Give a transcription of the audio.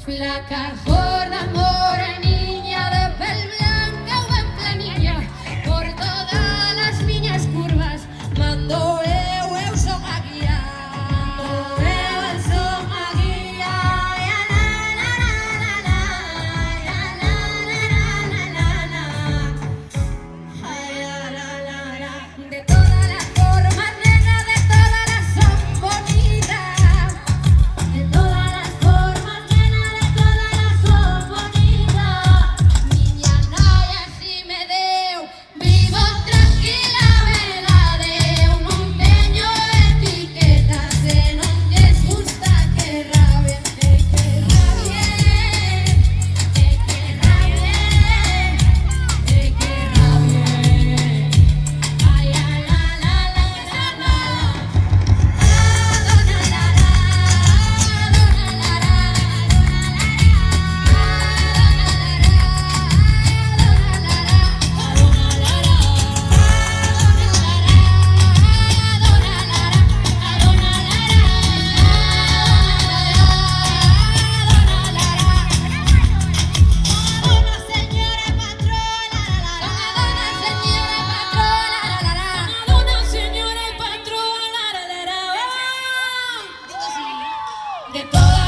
Flaca, gorda, morenilla, de pel blanca o en planilla, por todas las viñas curvas, mando eu son a guía. Mando eu son a guía. Ya la la la la la, ya la la la la la, ay la la la la. De todas las formas, nena, de todas las son bonitas. De todas las formas, nena, de todas las son bonitas. Miña nai así me deu, vivo tranquila, verdadeu. Non teño etiquetas, se non lles gusta que rabien, que rabien, que rabien, que rabien. Ay, la la la la la la. De todo